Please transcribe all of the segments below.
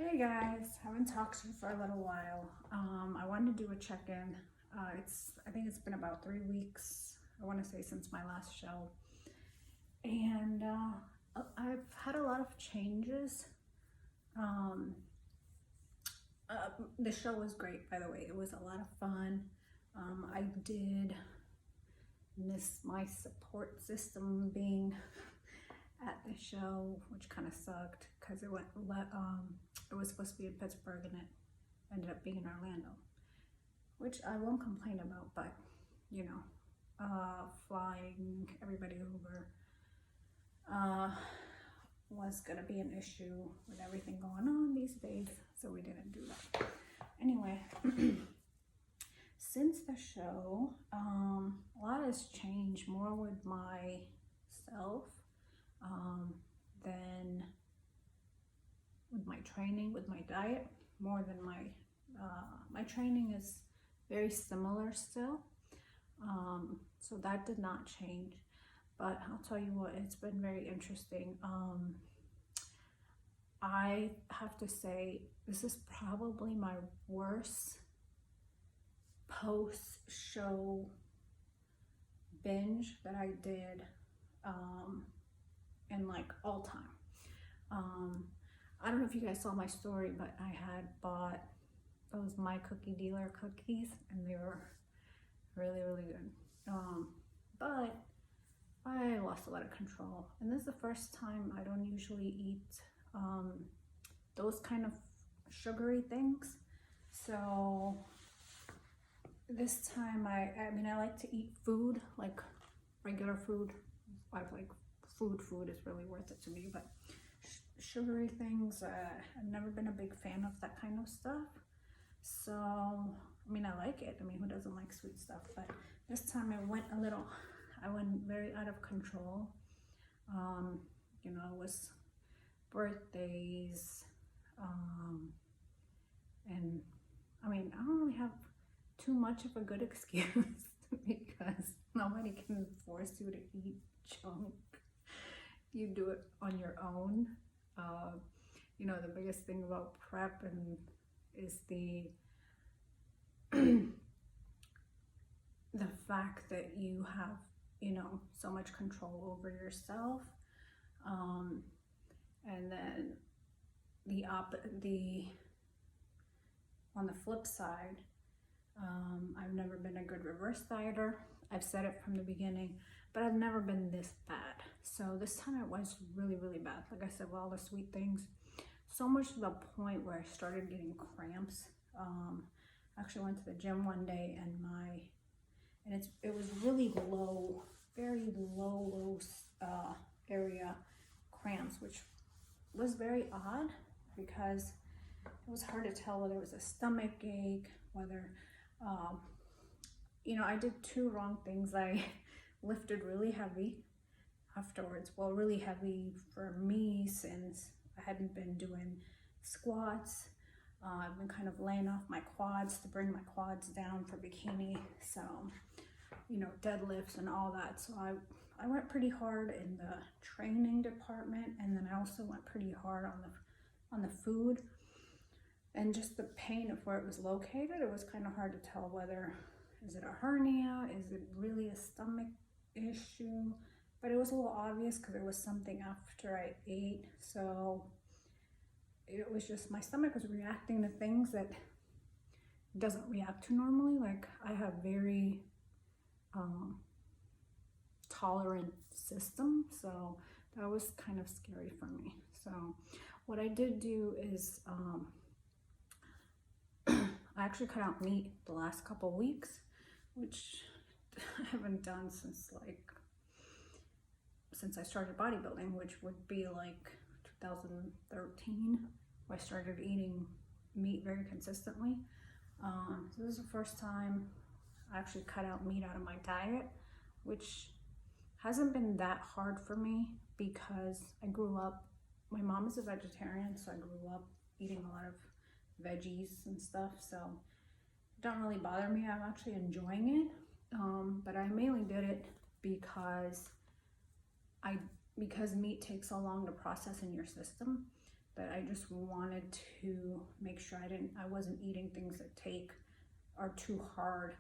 Hey guys, haven't talked to you for a little while. I wanted to do a check-in. I think it's been about 3 weeks, I want to say, since my last show. And I've had a lot of changes. Um, the show was great, by the way. It was a lot of fun. I did miss my support system being at the show, which kind of sucked because it was supposed to be in Pittsburgh and it ended up being in Orlando, which I won't complain about. But you know, flying everybody over was gonna be an issue with everything going on these days, so we didn't do that. Anyway, since the show, a lot has changed, more with myself than with my training, with my diet, more than my training is very similar still. So that did not change, but I'll tell you what, it's been very interesting. I have to say this is probably my worst post-show binge that I did in like all time. I don't know if you guys saw my story, but I had bought those My Cookie Dealer cookies and they were really, really good. But I lost a lot of control, and this is the first time. I don't usually eat those kind of sugary things, so this time I mean, I like to eat food, like regular food. I like food is really worth it to me, but sugary things, I've never been a big fan of that kind of stuff. So I mean, I like it. I mean, who doesn't like sweet stuff? But this time I went very out of control. You know, it was birthdays, and I mean, I don't really have too much of a good excuse because nobody can force you to eat junk. You do it on your own. You know, the biggest thing about prep is the the fact that you have, you know, so much control over yourself. And then on the flip side, I've never been a good reverse dieter. I've said it from the beginning, but I've never been this bad. So this time it was really, really bad. Like I said, with all the sweet things, so much to the point where I started getting cramps. I actually went to the gym one day and it was really low, very low area cramps, which was very odd because it was hard to tell whether it was a stomach ache, whether you know, I did two wrong things. I lifted really heavy afterwards. Well, really heavy for me, since I hadn't been doing squats. I've been kind of laying off my quads to bring my quads down for bikini. So, you know, deadlifts and all that. So I went pretty hard in the training department, and then I also went pretty hard on the food. And just the pain of where it was located, it was kind of hard to tell whether, is it a hernia, is it really a stomach issue? But it was a little obvious because it was something after I ate. So it was just, my stomach was reacting to things that it doesn't react to normally. Like, I have very tolerant system, so that was kind of scary for me. So what I did do is I actually cut out meat the last couple weeks, which I haven't done since I started bodybuilding, which would be like 2013, where I started eating meat very consistently. So this is the first time I actually cut out meat out of my diet, which hasn't been that hard for me because I grew up, my mom is a vegetarian, so I grew up eating a lot of veggies and stuff, so it don't really bother me. I'm actually enjoying it, but I mainly did it because meat takes so long to process in your system that I just wanted to make sure I wasn't eating things that are too hard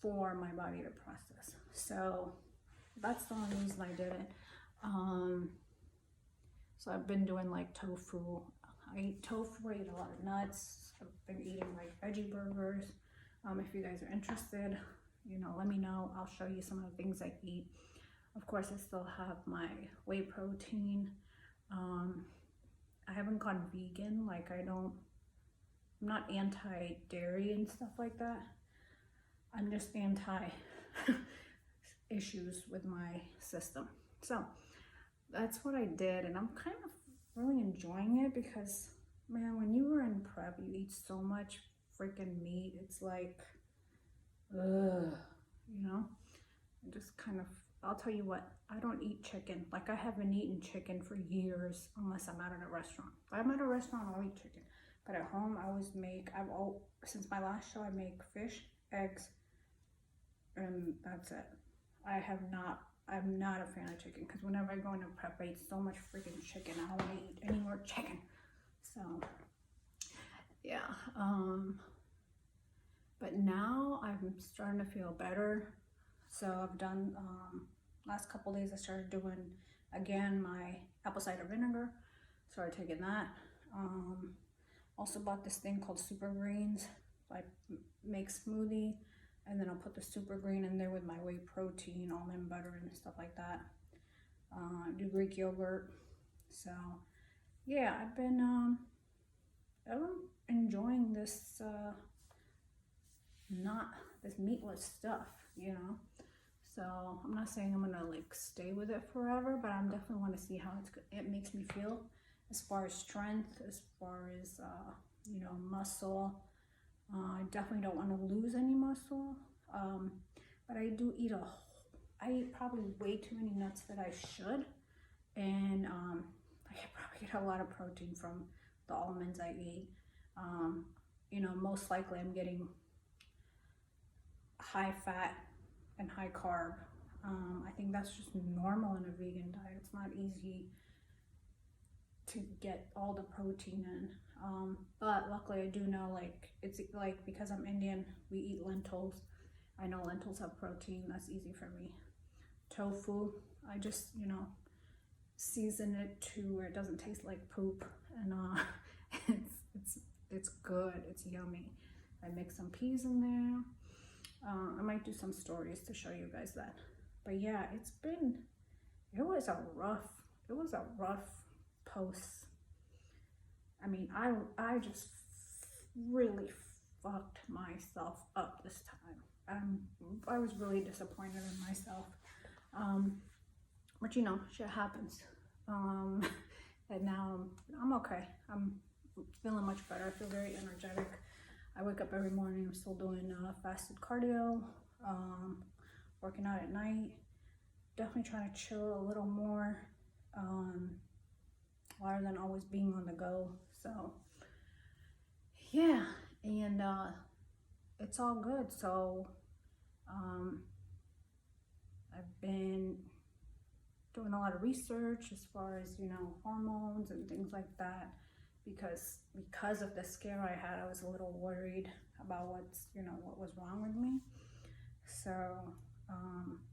for my body to process. So that's the only reason I did it. So I've been doing like tofu. I eat tofu, I eat a lot of nuts. I've been eating like veggie burgers. If you guys are interested, you know, let me know. I'll show you some of the things I eat. Of course, I still have my whey protein. I haven't gone vegan. Like I'm not anti-dairy and stuff like that. I'm just anti issues with my system. So that's what I did, and I'm kind of really enjoying it because, man, when you were in prep, you eat so much freaking meat. It's like, ugh, you know, just kind of, I'll tell you what, I don't eat chicken. Like, I haven't eaten chicken for years unless I'm out at a restaurant. If I'm at a restaurant, I'll eat chicken. But at home, I always make, since my last show, I make fish, eggs, and that's it. I'm not a fan of chicken because whenever I go into prep, I eat so much freaking chicken. I don't want to eat any more chicken. So, yeah. But now I'm starting to feel better. So I've done, last couple days I started doing, again, my apple cider vinegar. Started taking that. Also bought this thing called Super Greens. I make smoothie. And then I'll put the Super Green in there with my whey protein, almond butter, and stuff like that. Do Greek yogurt. So, yeah, I've been enjoying this this meatless stuff, you know. So I'm not saying I'm gonna like stay with it forever, but I'm definitely want to see how it makes me feel as far as strength, as far as you know, muscle. I definitely don't want to lose any muscle, but I do eat I eat probably way too many nuts that I should, and I probably get a lot of protein from the almonds I eat. You know, most likely I'm getting high fat and high carb. I think that's just normal in a vegan diet. It's not easy to get all the protein in. But luckily I do know, like, it's like, because I'm Indian, we eat lentils. I know lentils have protein. That's easy for me. Tofu, I just, you know, season it to where it doesn't taste like poop, and it's good. It's yummy. I mix some peas in there. I might do some stories to show you guys that. But yeah, it was a rough post. I mean, I just really fucked myself up this time. I was really disappointed in myself. But you know, shit happens. And now I'm okay. I'm feeling much better. I feel very energetic. I wake up every morning. I'm still doing fasted cardio, working out at night. Definitely trying to chill a little more, rather than always being on the go. So yeah, and it's all good. So I've been doing a lot of research as far as, you know, hormones and things like that, because of the scare I had. I was a little worried about what was wrong with me. So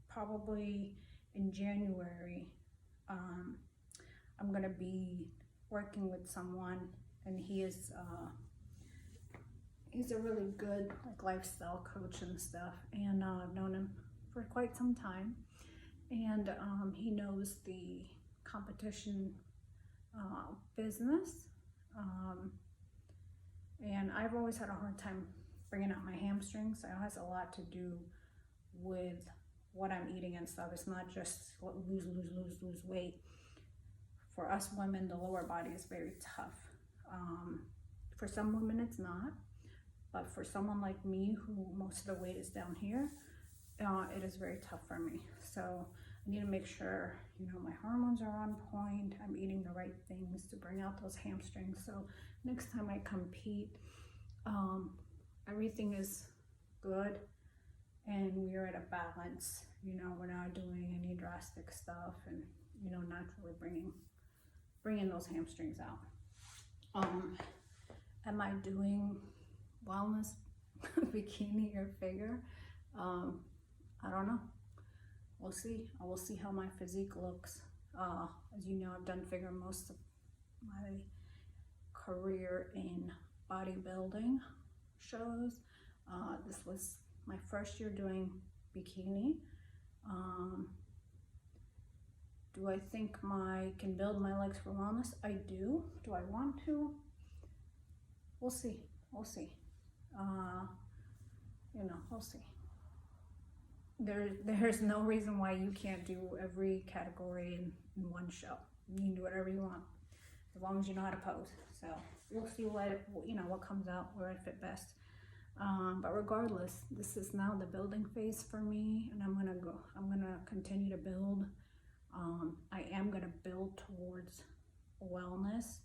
probably in January, I'm gonna be working with someone, and he's a really good, like, lifestyle coach and stuff, and I've known him for quite some time, and he knows the competition business, and I've always had a hard time bringing out my hamstrings. It has a lot to do with what I'm eating and stuff. It's not just lose weight. For us women, the lower body is very tough. For some women it's not, but for someone like me, who most of the weight is down here, it is very tough for me. So I need to make sure, you know, my hormones are on point, I'm eating the right things to bring out those hamstrings. So next time I compete, everything is good and we're at a balance. You know, we're not doing any drastic stuff, and, you know, naturally bringing those hamstrings out. Am I doing wellness bikini or figure? I don't know. We'll see. I will see how my physique looks. As you know, I've done figure most of my career in bodybuilding shows. This was my first year doing bikini. Do I think I can build my legs for wellness? I do. Do I want to? We'll see. We'll see. We'll see. There's no reason why you can't do every category in one show. You can do whatever you want, as long as you know how to pose. So we'll see what comes out, where I fit best. But regardless, this is now the building phase for me, and I'm gonna continue to build. I am gonna build towards wellness.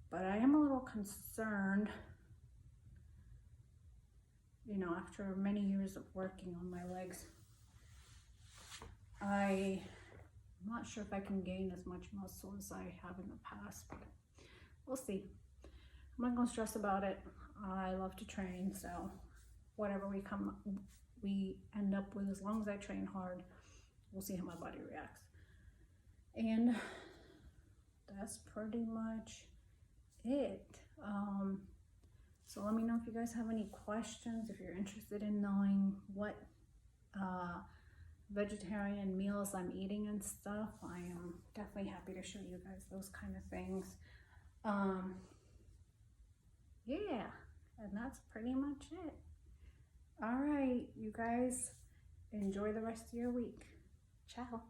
But I am a little concerned, after many years of working on my legs, I'm not sure if I can gain as much muscle as I have in the past, but we'll see. I'm not gonna stress about it. I love to train, so whatever we end up with, as long as I train hard, we'll see how my body reacts. And that's pretty much it. So let me know if you guys have any questions, if you're interested in knowing what vegetarian meals I'm eating and stuff. I am definitely happy to show you guys those kind of things. Yeah, and that's pretty much it. All right, you guys, enjoy the rest of your week. Ciao.